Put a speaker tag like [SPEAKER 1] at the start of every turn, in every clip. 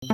[SPEAKER 1] Le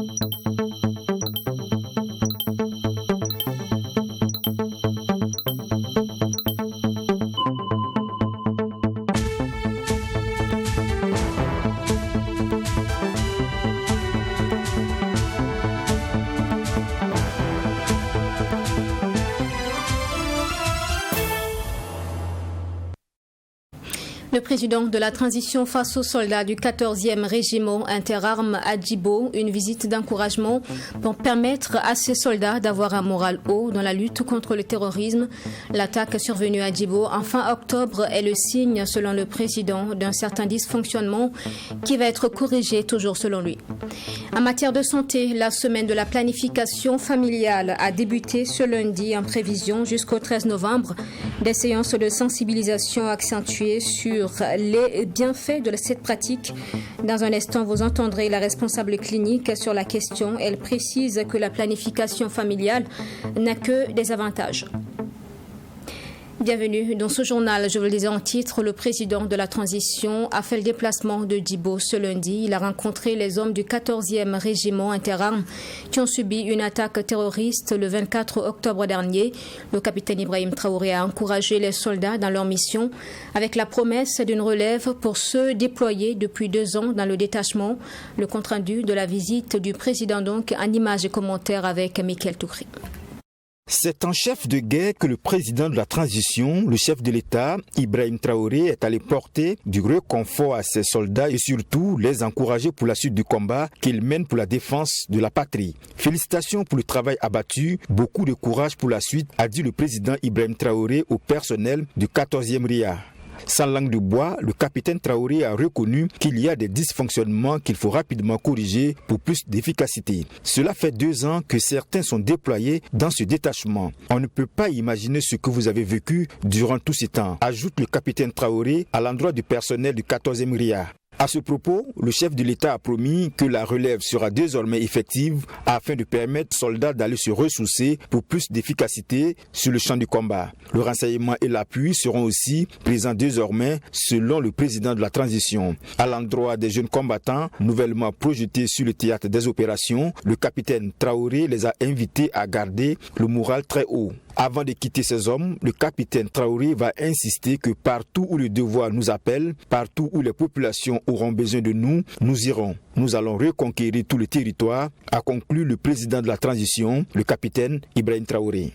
[SPEAKER 1] président de la transition face aux soldats du 14e régiment interarmes à Djibo, une visite d'encouragement pour permettre à ces soldats d'avoir un moral haut dans la lutte contre le terrorisme. L'attaque survenue à Djibo en fin octobre est le signe, selon le président, d'un certain dysfonctionnement qui va être corrigé toujours selon lui. En matière de santé, la semaine de la planification familiale a débuté ce lundi en prévision jusqu'au 13 novembre. Des séances de sensibilisation accentuées sur les bienfaits de cette pratique. Dans un instant, vous entendrez la responsable clinique sur la question. Elle précise que la planification familiale n'a que des avantages. Bienvenue dans ce journal. Je vous le disais en titre, le président de la transition a fait le déplacement de Djibo ce lundi. Il a rencontré les hommes du 14e régiment interarmes qui ont subi une attaque terroriste le 24 octobre dernier. Le capitaine Ibrahim Traoré a encouragé les soldats dans leur mission avec la promesse d'une relève pour ceux déployés depuis 2 ans dans le détachement. Le compte-rendu de la visite du président donc en images et commentaires avec Michael Toukri.
[SPEAKER 2] C'est en chef de guerre que le président de la transition, le chef de l'État, Ibrahim Traoré, est allé porter du réconfort à ses soldats et surtout les encourager pour la suite du combat qu'ils mènent pour la défense de la patrie. Félicitations pour le travail abattu, beaucoup de courage pour la suite, a dit le président Ibrahim Traoré au personnel du 14e RIA. Sans langue de bois, le capitaine Traoré a reconnu qu'il y a des dysfonctionnements qu'il faut rapidement corriger pour plus d'efficacité. Cela fait 2 ans que certains sont déployés dans ce détachement. On ne peut pas imaginer ce que vous avez vécu durant tout ce temps, ajoute le capitaine Traoré à l'endroit du personnel du 14e RIA. À ce propos, le chef de l'État a promis que la relève sera désormais effective afin de permettre aux soldats d'aller se ressourcer pour plus d'efficacité sur le champ du combat. Le renseignement et l'appui seront aussi présents désormais selon le président de la transition. À l'endroit des jeunes combattants nouvellement projetés sur le théâtre des opérations, le capitaine Traoré les a invités à garder le moral très haut. Avant de quitter ces hommes, le capitaine Traoré va insister que partout où le devoir nous appelle, partout où les populations auront besoin de nous, nous irons. Nous allons reconquérir tout le territoire, a conclu le président de la transition, le capitaine Ibrahim Traoré.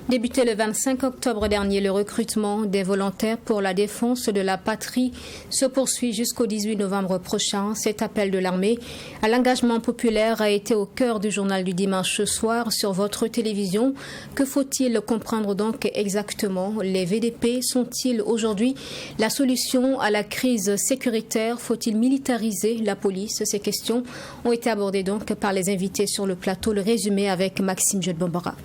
[SPEAKER 1] Débuté le 25 octobre dernier, le recrutement des volontaires pour la défense de la patrie se poursuit jusqu'au 18 novembre prochain. Cet appel de l'armée à l'engagement populaire a été au cœur du journal du dimanche soir sur votre télévision. Que faut-il comprendre donc exactement? Les VDP sont-ils aujourd'hui la solution à la crise sécuritaire? Faut-il militariser la police? Ces questions ont été abordées donc par les invités sur le plateau. Le résumé avec Maxime Jodbombara.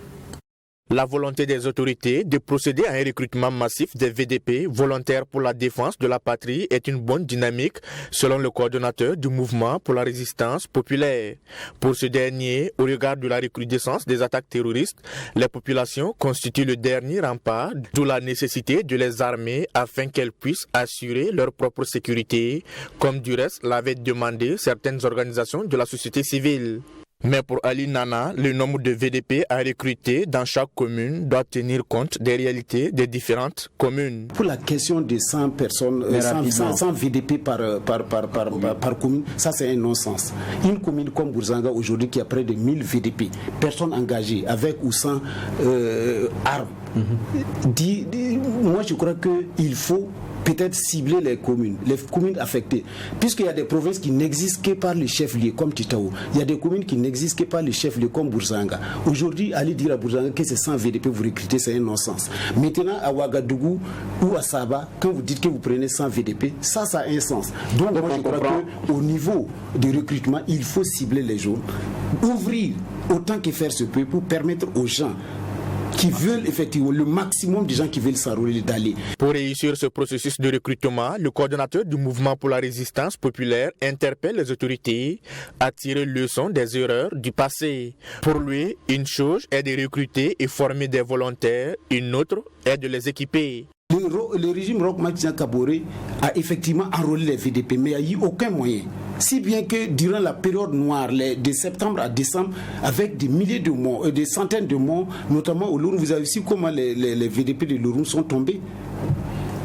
[SPEAKER 3] La volonté des autorités de procéder à un recrutement massif des VDP, volontaires pour la défense de la patrie, est une bonne dynamique, selon le coordonnateur du mouvement pour la résistance populaire. Pour ce dernier, au regard de la recrudescence des attaques terroristes, les populations constituent le dernier rempart, d'où la nécessité de les armer afin qu'elles puissent assurer leur propre sécurité, comme du reste l'avaient demandé certaines organisations de la société civile. Mais pour Ali Nana, le nombre de VDP à recruter dans chaque commune doit tenir compte des réalités des différentes communes.
[SPEAKER 4] Pour la question de 100 personnes, 100 VDP par commune, ça c'est un non-sens. Une commune comme Bourzanga aujourd'hui qui a près de 1000 VDP, personnes engagées avec ou sans armes. Moi je crois qu'il faut peut-être cibler les communes affectées. Puisqu'il y a des provinces qui n'existent que par les chefs-lieux, comme Titaou. Il y a des communes qui n'existent que par les chefs-lieux, comme Bourzanga. Aujourd'hui, aller dire à Bourzanga que c'est 100 VDP vous recrutez, c'est un non-sens. Maintenant, à Ouagadougou ou à Saba, quand vous dites que vous prenez 100 VDP, ça a un sens. Donc moi, je crois qu'au niveau de recrutement, il faut cibler les gens, ouvrir autant que faire se peut pour permettre aux gens qui veulent effectivement, le maximum de gens qui veulent s'enrôler d'aller.
[SPEAKER 3] Pour réussir ce processus de recrutement, le coordonnateur du mouvement pour la résistance populaire interpelle les autorités à tirer leçon des erreurs du passé. Pour lui, une chose est de recruter et former des volontaires, une autre est de les équiper.
[SPEAKER 4] Le régime Roch Marc Christian Kaboré a effectivement enrôlé les VDP, mais il n'y a eu aucun moyen. Si bien que durant la période noire, de septembre à décembre, avec des milliers de morts, des centaines de morts, notamment au Loroum, vous avez vu comment les VDP de Loroum sont tombés.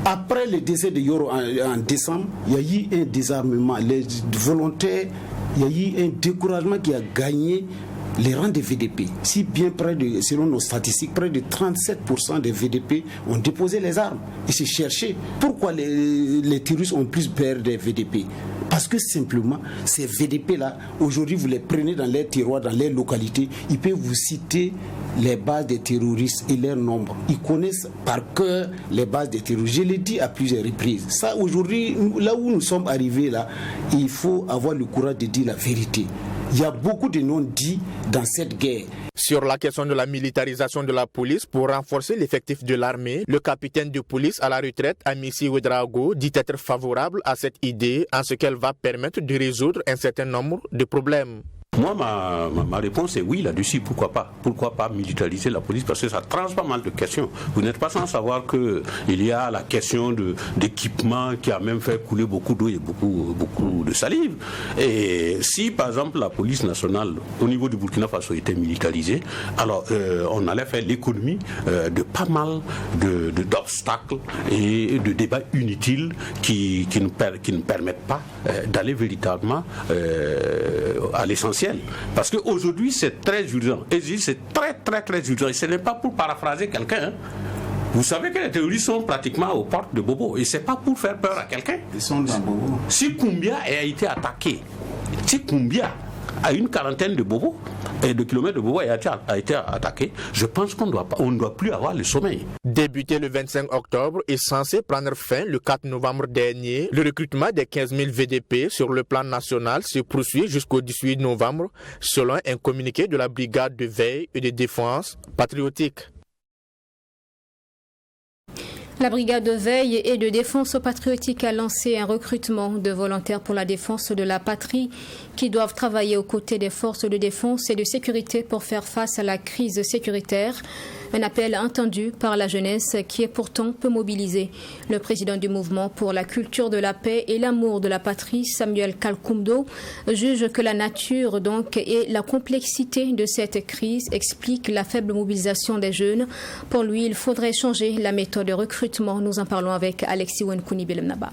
[SPEAKER 4] Après le décès de Yoro en décembre, il y a eu un désarmement. Les volontaires, il y a eu un découragement qui a gagné les rangs des VDP. Si bien selon nos statistiques, près de 37% des VDP ont déposé les armes et se cherchaient. Pourquoi les terroristes ont plus peur des VDP? Parce que simplement, ces VDP-là, aujourd'hui, vous les prenez dans les tiroirs, dans les localités, ils peuvent vous citer les bases des terroristes et leur nombre. Ils connaissent par cœur les bases des terroristes. Je l'ai dit à plusieurs reprises. Ça, aujourd'hui, là où nous sommes arrivés, là, il faut avoir le courage de dire la vérité. Il y a beaucoup de non-dits dans cette guerre.
[SPEAKER 3] Sur la question de la militarisation de la police pour renforcer l'effectif de l'armée, le capitaine de police à la retraite, Amissi Ouedraogo, dit être favorable à cette idée en ce qu'elle va permettre de résoudre un certain nombre de problèmes.
[SPEAKER 5] Moi, ma réponse est oui là-dessus. Pourquoi pas? Pourquoi pas militariser la police? Parce que ça tranche pas mal de questions. Vous n'êtes pas sans savoir qu'il y a la question d'équipement qui a même fait couler beaucoup d'eau et beaucoup de salive. Et si, par exemple, la police nationale au niveau du Burkina Faso était militarisée, alors on allait faire l'économie de pas mal d'obstacles et de débats inutiles qui ne permettent pas d'aller véritablement à l'essentiel. Parce qu'aujourd'hui, c'est très urgent. Et c'est très, très, très urgent. Et ce n'est pas pour paraphraser quelqu'un. Vous savez que les terroristes sont pratiquement aux portes de Bobo. Et ce n'est pas pour faire peur à quelqu'un.
[SPEAKER 4] Ils sont dans Bobo.
[SPEAKER 5] Si Koumbia a été attaqué, si Koumbia à une quarantaine de Bobo, et de kilomètres de Bobo a été attaqué, je pense qu'on ne doit plus avoir le sommeil.
[SPEAKER 3] Débuté le 25 octobre et censé prendre fin le 4 novembre dernier, le recrutement des 15 000 VDP sur le plan national se poursuit jusqu'au 18 novembre, selon un communiqué de la brigade de veille et de défense patriotique.
[SPEAKER 1] La brigade de veille et de défense patriotique a lancé un recrutement de volontaires pour la défense de la patrie qui doivent travailler aux côtés des forces de défense et de sécurité pour faire face à la crise sécuritaire. Un appel entendu par la jeunesse qui est pourtant peu mobilisée. Le président du mouvement pour la culture de la paix et l'amour de la patrie, Samuel Kalkoumdo, juge que la nature donc et la complexité de cette crise expliquent la faible mobilisation des jeunes. Pour lui, il faudrait changer la méthode de recrutement. Nous en parlons avec Alexis Wenkouni Belemnaba.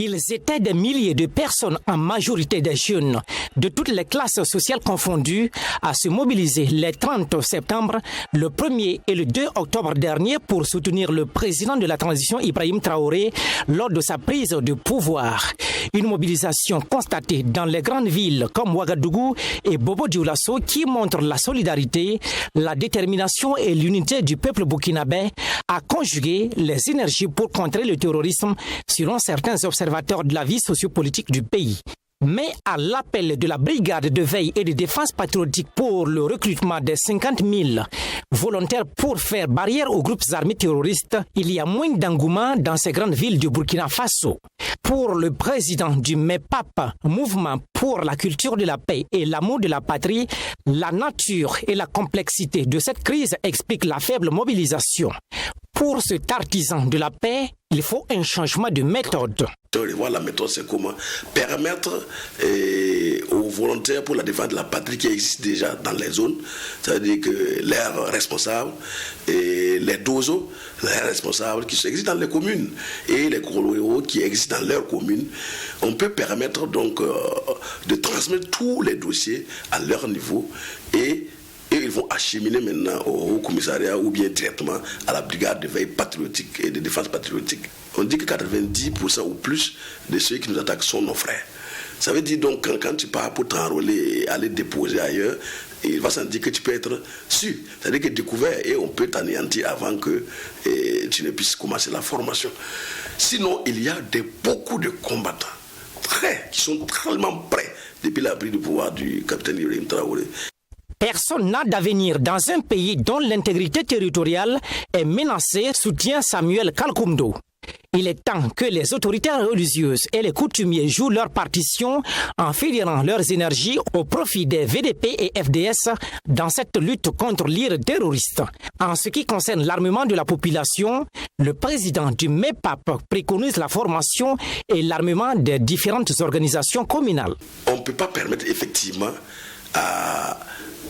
[SPEAKER 6] Ils étaient des milliers de personnes, en majorité des jeunes, de toutes les classes sociales confondues, à se mobiliser les 30 septembre, le 1er et le 2 octobre dernier pour soutenir le président de la transition Ibrahim Traoré lors de sa prise de pouvoir. Une mobilisation constatée dans les grandes villes comme Ouagadougou et Bobo-Dioulasso qui montre la solidarité, la détermination et l'unité du peuple burkinabé à conjuguer les énergies pour contrer le terrorisme selon certains observateurs de la vie sociopolitique du pays. Mais à l'appel de la brigade de veille et de défense patriotique pour le recrutement des 50 000 volontaires pour faire barrière aux groupes armés terroristes, il y a moins d'engouement dans ces grandes villes du Burkina Faso. Pour le président du MEPAP, Mouvement pour la culture de la paix et l'amour de la patrie, la nature et la complexité de cette crise expliquent la faible mobilisation. Pour cet artisan de la paix, il faut un changement de méthode.
[SPEAKER 7] La méthode, c'est comment permettre aux volontaires pour la défense de la patrie qui existent déjà dans les zones, c'est-à-dire que leurs responsables et les dozos, les responsables qui existent dans les communes et les coloniaux qui existent dans leurs communes, on peut permettre donc de transmettre tous les dossiers à leur niveau et ils vont acheminer maintenant au commissariat ou bien directement à la brigade de veille patriotique et de défense patriotique. On dit que 90% ou plus de ceux qui nous attaquent sont nos frères. Ça veut dire donc quand tu pars pour t'enrôler et aller déposer ailleurs, il va s'en dire que tu peux être sûr. C'est-à-dire que découvert et on peut t'anéantir avant que tu ne puisses commencer la formation. Sinon, il y a beaucoup de combattants qui sont tellement prêts depuis la prise de pouvoir du capitaine Ibrahim Traoré.
[SPEAKER 6] Personne n'a d'avenir dans un pays dont l'intégrité territoriale est menacée, soutient Samuel Kalkoumdo. Il est temps que les autorités religieuses et les coutumiers jouent leur partition en fédérant leurs énergies au profit des VDP et FDS dans cette lutte contre l'IRE terroriste. En ce qui concerne l'armement de la population, le président du MEPAP préconise la formation et l'armement des différentes organisations communales.
[SPEAKER 7] On ne peut pas permettre effectivement à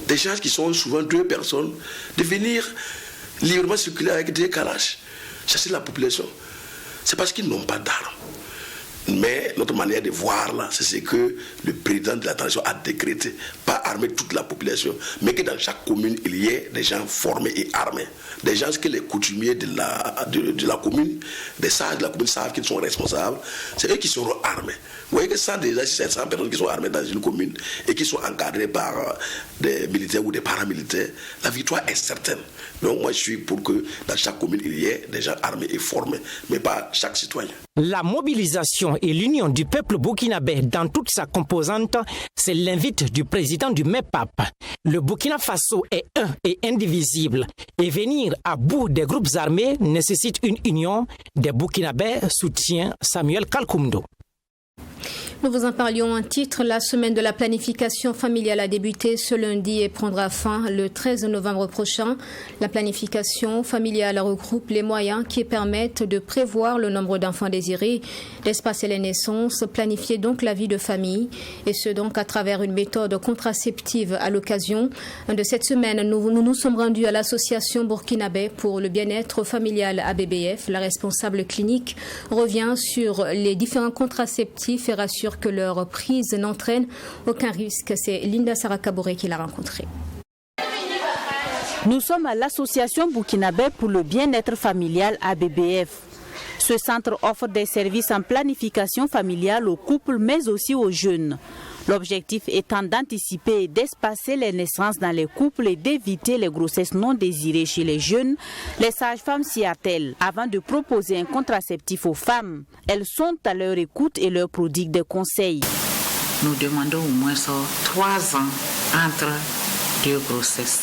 [SPEAKER 7] des gens qui sont souvent 2 personnes de venir librement circuler avec des calages, chasser la population. C'est parce qu'ils n'ont pas d'armes. Mais notre manière de voir là, c'est ce que le président de la transition a décrété. Pas armer toute la population, mais que dans chaque commune, il y ait des gens formés et armés. Des gens que les coutumiers de la commune, des sages de la commune savent qu'ils sont responsables. C'est eux qui seront armés. Vous voyez que ça, déjà, 700 personnes qui sont armées dans une commune et qui sont encadrées par des militaires ou des paramilitaires, la victoire est certaine. Donc moi, je suis pour que dans chaque commune, il y ait des gens armés et formés, mais pas chaque citoyen.
[SPEAKER 6] La mobilisation et l'union du peuple burkinabé dans toute sa composante, c'est l'invite du président du MEPAP. Le Burkina Faso est un et indivisible. Et venir à bout des groupes armés nécessite une union des Burkinabés, soutient Samuel Kalkoumdo.
[SPEAKER 1] Nous vous en parlions en titre. La semaine de la planification familiale a débuté ce lundi et prendra fin le 13 novembre prochain. La planification familiale regroupe les moyens qui permettent de prévoir le nombre d'enfants désirés, d'espacer les naissances, planifier donc la vie de famille, et ce donc à travers une méthode contraceptive. À l'occasion de cette semaine, nous sommes rendus à l'association burkinabé pour le bien-être familial ABBF. La responsable clinique revient sur les différents contraceptifs et rassure que leur prise n'entraîne aucun risque. C'est Linda Sarakaboré qui l'a rencontrée.
[SPEAKER 8] Nous sommes à l'association burkinabé pour le bien-être familial ABBF. Ce centre offre des services en planification familiale aux couples mais aussi aux jeunes. L'objectif étant d'anticiper et d'espacer les naissances dans les couples et d'éviter les grossesses non désirées chez les jeunes. Les sages-femmes s'y attellent avant de proposer un contraceptif aux femmes. Elles sont à leur écoute et leur prodiguent des conseils.
[SPEAKER 9] Nous demandons au moins 3 ans entre 2 grossesses.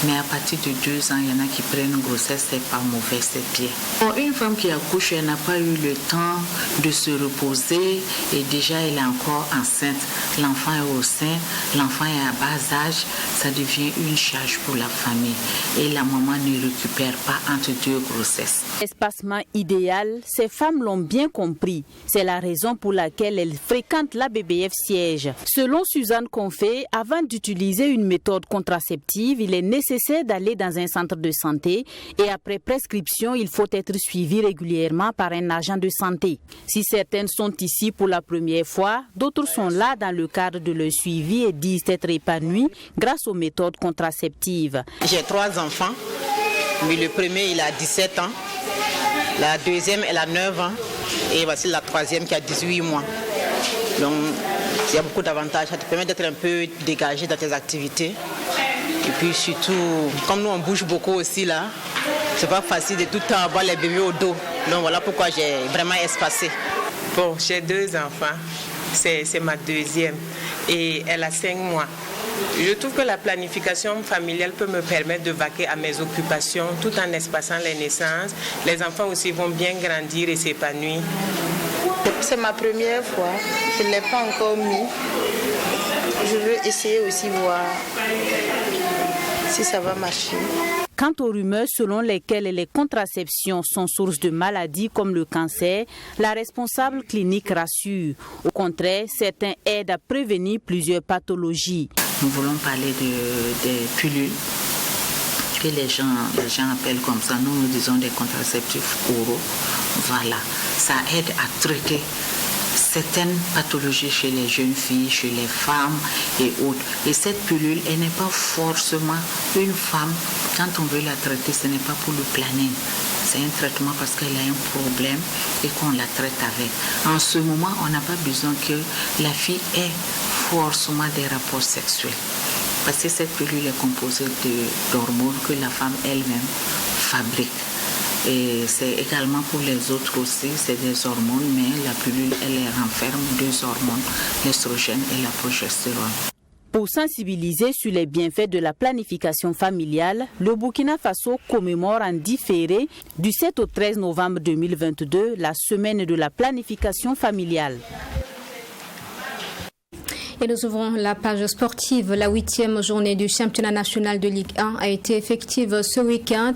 [SPEAKER 9] Mais à partir de 2 ans, il y en a qui prennent une grossesse, c'est pas mauvais, c'est bien. Pour une femme qui accouche, elle n'a pas eu le temps de se reposer et déjà elle est encore enceinte. L'enfant est au sein, l'enfant est à bas âge, ça devient une charge pour la famille. Et la maman ne récupère pas entre 2 grossesses.
[SPEAKER 8] L'espacement idéal, ces femmes l'ont bien compris. C'est la raison pour laquelle elles fréquentent l'ABBF siège. Selon Suzanne Confé, avant d'utiliser une méthode contraceptive, il est nécessaire d'aller dans un centre de santé et après prescription, il faut être suivi régulièrement par un agent de santé. Si certaines sont ici pour la première fois, d'autres sont là dans le cadre de leur suivi et disent être épanouies grâce aux méthodes contraceptives.
[SPEAKER 10] J'ai 3 enfants, mais le premier il a 17 ans, la deuxième elle a 9 ans et voici la troisième qui a 18 mois. Donc il y a beaucoup d'avantages, ça te permet d'être un peu dégagé dans tes activités. Et puis surtout, comme nous on bouge beaucoup aussi là, c'est pas facile de tout le temps avoir les bébés au dos. Donc voilà pourquoi j'ai vraiment espacé.
[SPEAKER 11] Bon, j'ai 2 enfants, c'est ma deuxième et elle a 5 mois. Je trouve que la planification familiale peut me permettre de vaquer à mes occupations tout en espaçant les naissances. Les enfants aussi vont bien grandir et s'épanouir.
[SPEAKER 12] C'est ma première fois, je ne l'ai pas encore mis. Je veux essayer aussi voir si ça va marcher.
[SPEAKER 8] Quant aux rumeurs selon lesquelles les contraceptions sont source de maladies comme le cancer, la responsable clinique rassure. Au contraire, certains aident à prévenir plusieurs pathologies.
[SPEAKER 9] Nous voulons parler des pilules que les gens appellent comme ça. Nous disons des contraceptifs oraux. Voilà, ça aide à traiter certaines pathologies chez les jeunes filles, chez les femmes et autres. Et cette pilule, elle n'est pas forcément une femme. Quand on veut la traiter, ce n'est pas pour le planning. C'est un traitement parce qu'elle a un problème et qu'on la traite avec. En ce moment, on n'a pas besoin que la fille ait forcément des rapports sexuels. Parce que cette pilule est composée d'hormones que la femme elle-même fabrique. Et c'est également pour les autres aussi, c'est des hormones, mais la pilule, elle renferme 2 hormones, l'estrogène et la progestérone.
[SPEAKER 8] Pour sensibiliser sur les bienfaits de la planification familiale, le Burkina Faso commémore en différé du 7 au 13 novembre 2022 la semaine de la planification familiale.
[SPEAKER 1] Et nous ouvrons la page sportive. La 8e journée du championnat national de Ligue 1 a été effective ce week-end.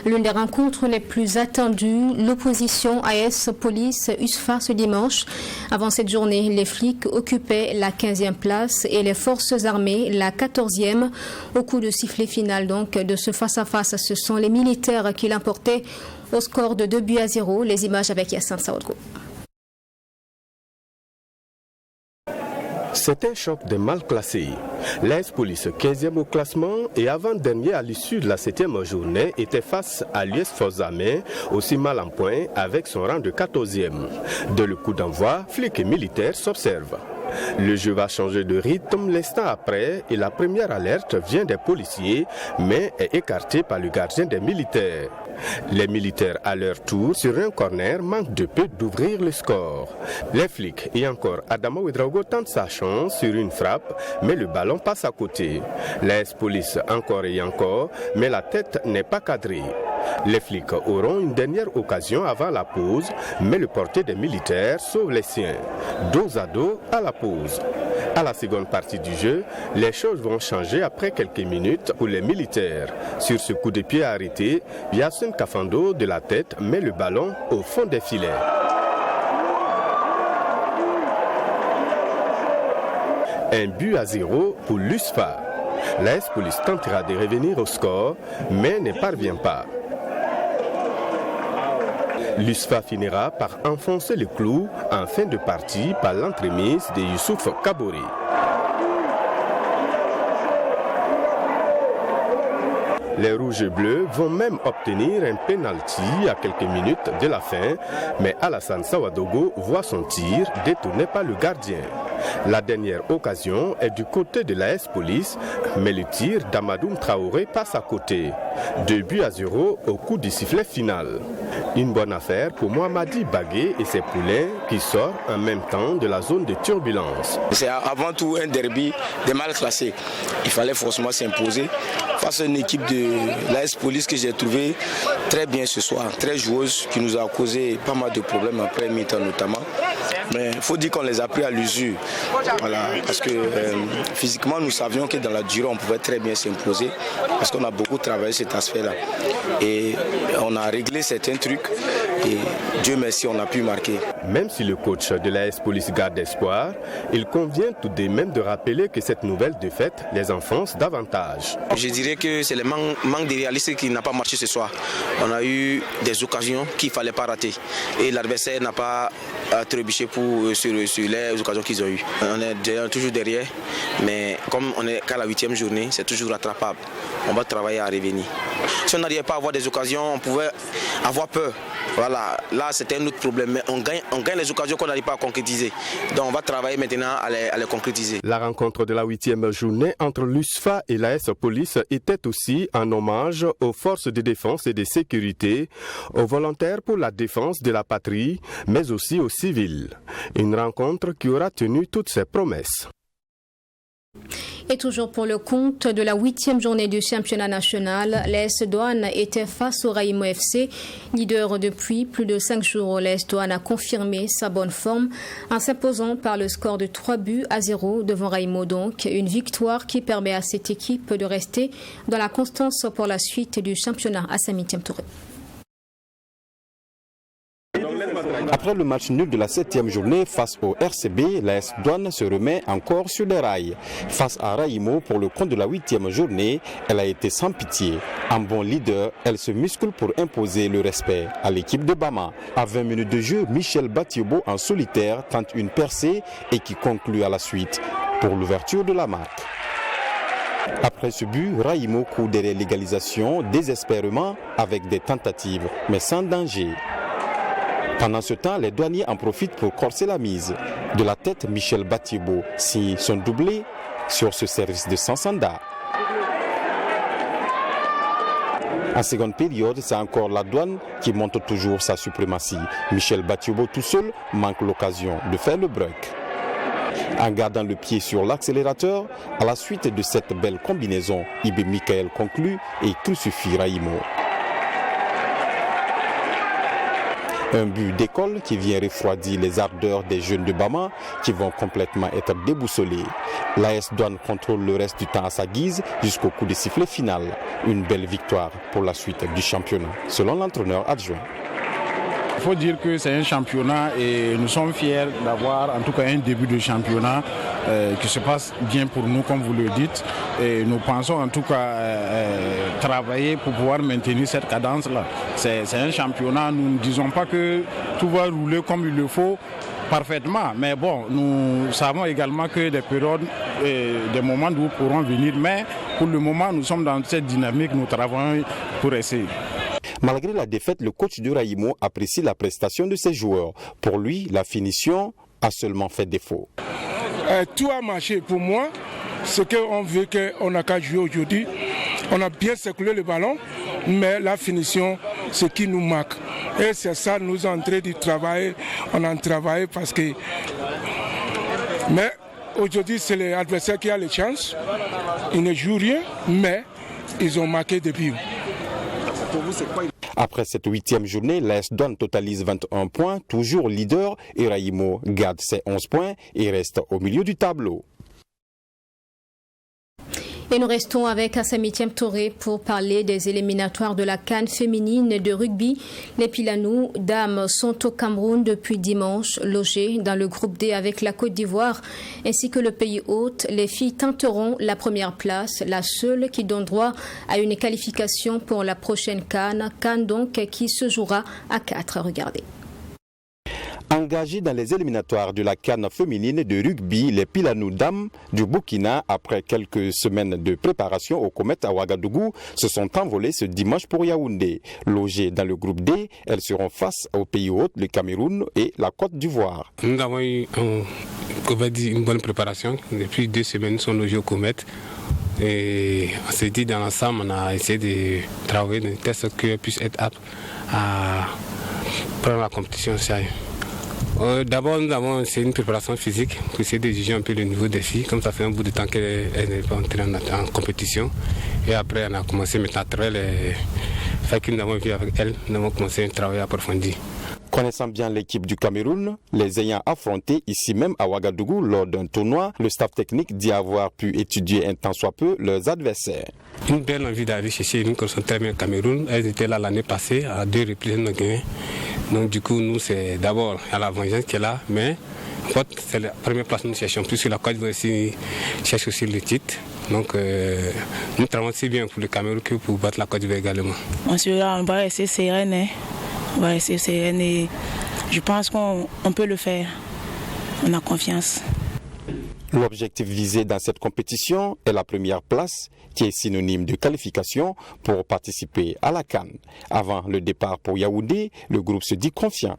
[SPEAKER 1] L'une des rencontres les plus attendues, l'opposition AS Police USFA ce dimanche. Avant cette journée, les flics occupaient la 15e place et les forces armées la 14e. Au coup de sifflet final donc de ce face-à-face, ce sont les militaires qui l'emportaient au score de 2-0. Les images avec Yassine Saoudko.
[SPEAKER 13] C'est un choc des mal classés. L'AS Police, 15e au classement et avant-dernier à l'issue de la 7e journée, était face à l'US Forces Armées, aussi mal en point, avec son rang de 14e. Dès le coup d'envoi, flics et militaires s'observent. Le jeu va changer de rythme l'instant après et la première alerte vient des policiers, mais est écartée par le gardien des militaires. Les militaires, à leur tour, sur un corner, manquent de peu d'ouvrir le score. Les flics et encore Adama Ouedraogo tentent sa chance sur une frappe, mais le ballon passe à côté. L'AS Police encore et encore, mais la tête n'est pas cadrée. Les flics auront une dernière occasion avant la pause, mais le portier des militaires sauve les siens. Dos à dos à la pause. À la seconde partie du jeu, les choses vont changer après quelques minutes pour les militaires. Sur ce coup de pied arrêté, Yassine Kafando de la tête met le ballon au fond des filets. Un but à 0 pour l'USFA. L'AS Police tentera de revenir au score, mais ne parvient pas. L'USFA finira par enfoncer le clou en fin de partie par l'entremise de Youssouf Kabori. Les rouges et bleus vont même obtenir un penalty à quelques minutes de la fin, mais Alassane Sawadogo voit son tir détourné par le gardien. La dernière occasion est du côté de l'AS Police, mais le tir d'Amadoum Traoré passe à côté. 2-0 au coup du sifflet final. Une bonne affaire pour Mohamadi Bagué et ses poulains qui sortent en même temps de la zone de turbulence.
[SPEAKER 14] C'est avant tout un derby des mal classés. Il fallait forcément s'imposer face à une équipe de l'AS Police que j'ai trouvé très bien ce soir, très joueuse, qui nous a causé pas mal de problèmes après mi-temps notamment. Mais il faut dire qu'on les a pris à l'usure. Voilà, parce que physiquement nous savions que dans la durée on pouvait très bien s'imposer parce qu'on a beaucoup travaillé cet aspect-là. Et on a réglé certains trucs et Dieu merci on a pu marquer.
[SPEAKER 13] Même si le coach de l'AS Police garde espoir, il convient tout de même de rappeler que cette nouvelle défaite les enfonce davantage.
[SPEAKER 14] Je dirais que c'est le manque de réalisme qui n'a pas marché ce soir. On a eu des occasions qu'il ne fallait pas rater et l'adversaire n'a pas trébuché sur les occasions qu'ils ont eues. On est toujours derrière, mais comme on est qu'à la 8e journée, c'est toujours rattrapable. On va travailler à revenir. Si on n'arrivait pas à avoir des occasions, on pouvait avoir peur. Voilà, là c'était un autre problème, mais on gagne les occasions qu'on n'arrive pas à concrétiser. Donc on va travailler maintenant à les concrétiser.
[SPEAKER 13] La rencontre de la 8e journée entre l'USFA et l'AS Police était aussi un hommage aux forces de défense et de sécurité, aux volontaires pour la défense de la patrie, mais aussi aux civils. Une rencontre qui aura tenu toutes ses promesses.
[SPEAKER 1] Et toujours pour le compte de la 8e journée du championnat national, l'AS Douane était face au Raïmo FC. Leader depuis plus de 5 jours, l'AS Douane a confirmé sa bonne forme en s'imposant par le score de 3-0 devant Raïmo. Donc, une victoire qui permet à cette équipe de rester dans la constance pour la suite du championnat. À Samitiam Touré.
[SPEAKER 15] Après le match nul de la 7e journée face au RCB, l'AS Douane se remet encore sur les rails. Face à Raïmo pour le compte de la 8e journée, elle a été sans pitié. En bon leader, elle se muscle pour imposer le respect à l'équipe de Bama. À 20 minutes de jeu, Michel Batiobo en solitaire tente une percée et qui conclut à la suite pour l'ouverture de la marque. Après ce but, Raïmo court derrière l'égalisation désespérément avec des tentatives, mais sans danger. Pendant ce temps, les douaniers en profitent pour corser la mise. De la tête, Michel Batiobo signe son doublé sur ce service de Sansanda. En seconde période, c'est encore la douane qui montre toujours sa suprématie. Michel Batiobo tout seul manque l'occasion de faire le break. En gardant le pied sur l'accélérateur, à la suite de cette belle combinaison, Ibé Michael conclut et crucifie Raïmo. Un but d'école qui vient refroidir les ardeurs des jeunes de Bama qui vont complètement être déboussolés. L'AS Douane contrôle le reste du temps à sa guise jusqu'au coup de sifflet final. Une belle victoire pour la suite du championnat, selon l'entraîneur adjoint.
[SPEAKER 16] Il faut dire que c'est un championnat et nous sommes fiers d'avoir en tout cas un début de championnat qui se passe bien pour nous comme vous le dites. Et nous pensons en tout cas travailler pour pouvoir maintenir cette cadence-là. C'est un championnat, nous ne disons pas que tout va rouler comme il le faut parfaitement. Mais bon, nous savons également que des périodes, des moments où nous pourrons venir. Mais pour le moment, nous sommes dans cette dynamique, nous travaillons pour essayer.
[SPEAKER 15] Malgré la défaite, le coach de Raïmo apprécie la prestation de ses joueurs. Pour lui, la finition a seulement fait défaut.
[SPEAKER 17] Tout a marché pour moi. Ce qu'on veut qu'on n'a qu'à jouer aujourd'hui. On a bien circulé le ballon, mais la finition, c'est ce qui nous manque. Et c'est ça, nous sommes en train de travailler. On en travaille parce que... Mais aujourd'hui, c'est l'adversaire qui a les chances. Ils ne jouent rien, mais ils ont marqué des buts.
[SPEAKER 15] Après cette 8e journée, l'AS Douane totalise 21 points, toujours leader, et Raïmo garde ses 11 points et reste au milieu du tableau.
[SPEAKER 1] Et nous restons avec Assami Touré pour parler des éliminatoires de la CAN féminine de rugby. Les Pilanou dames sont au Cameroun depuis dimanche, logées dans le groupe D avec la Côte d'Ivoire ainsi que le pays hôte. Les filles tenteront la première place, la seule qui donne droit à une qualification pour la prochaine CAN. CAN donc qui se jouera à 4. Regardez.
[SPEAKER 15] Engagés dans les éliminatoires de la CAN féminine de rugby, les Pilanou dames du Burkina, après quelques semaines de préparation au Comet à Ouagadougou, se sont envolées ce dimanche pour Yaoundé. Logées dans le groupe D, elles seront face aux pays hôtes, le Cameroun et la Côte d'Ivoire.
[SPEAKER 18] Nous avons eu une bonne préparation. Depuis 2 semaines, nous sommes logés au Comet. Et on s'est dit dans l'ensemble, on a essayé de travailler des tests qui puissent être aptes à prendre la compétition sérieuse. D'abord, nous avons essayé une préparation physique pour essayer de juger un peu le niveau des filles. Comme ça fait un bout de temps qu'elles n'est pas entrée en compétition. Et après, on a commencé maintenant à travailler les faits que nous avons vus avec elles. Nous avons commencé à travailler approfondi.
[SPEAKER 15] Connaissant bien l'équipe du Cameroun, les ayant affrontés ici même à Ouagadougou lors d'un tournoi, le staff technique dit avoir pu étudier un tant soit peu leurs adversaires.
[SPEAKER 18] Une belle envie d'aller chercher, nous connaissons très bien le Cameroun. Elles étaient là l'année passée, à 2 reprises nos gains. Donc du coup, nous, c'est d'abord la vengeance qui est là, mais en fait, c'est la première place que nous cherchons. Puisque la Côte d'Ivoire cherche aussi le titre. Donc nous travaillons aussi bien pour le Cameroun que pour battre la Côte d'Ivoire également.
[SPEAKER 19] On va rester sereine. On va rester sereine et je pense qu'on peut le faire. On a confiance.
[SPEAKER 15] L'objectif visé dans cette compétition est la première place, qui est synonyme de qualification pour participer à la CAN. Avant le départ pour Yaoundé, le groupe se dit confiant.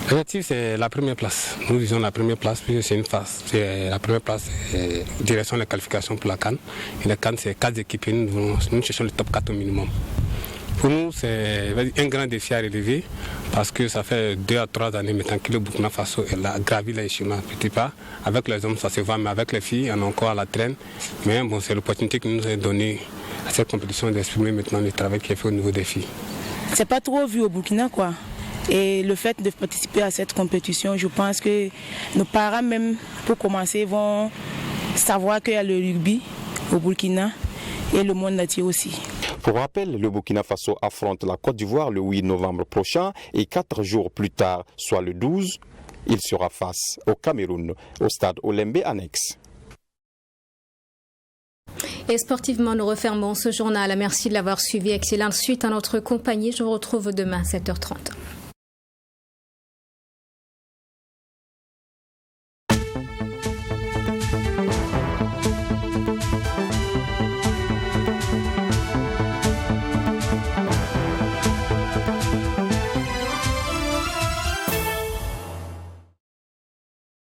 [SPEAKER 18] L'objectif, c'est la première place. Nous disons la première place, puisque c'est une phase. C'est la première place, c'est direction de la qualification pour la CAN. Et la CAN, c'est 4 équipes et nous cherchons le top 4 au minimum. Pour nous, c'est un grand défi à relever parce que ça fait 2 à 3 années maintenant que le Burkina Faso a gravi les chemins petit pas. Avec les hommes, ça se va, mais avec les filles, on est encore à la traîne. Mais bon, c'est l'opportunité que nous a donnée à cette compétition d'exprimer maintenant le travail qui est fait au niveau des filles.
[SPEAKER 19] C'est pas trop vu au Burkina, quoi. Et le fait de participer à cette compétition, je pense que nos parents, même pour commencer, vont savoir qu'il y a le rugby au Burkina et le monde entier aussi.
[SPEAKER 15] Pour rappel, le Burkina Faso affronte la Côte d'Ivoire le 8 novembre prochain et 4 jours plus tard, soit le 12, il sera face au Cameroun, au stade Olembe Annexe.
[SPEAKER 1] Et sportivement, nous refermons ce journal. Merci de l'avoir suivi. Excellente suite à notre compagnie. Je vous retrouve demain à 7h30.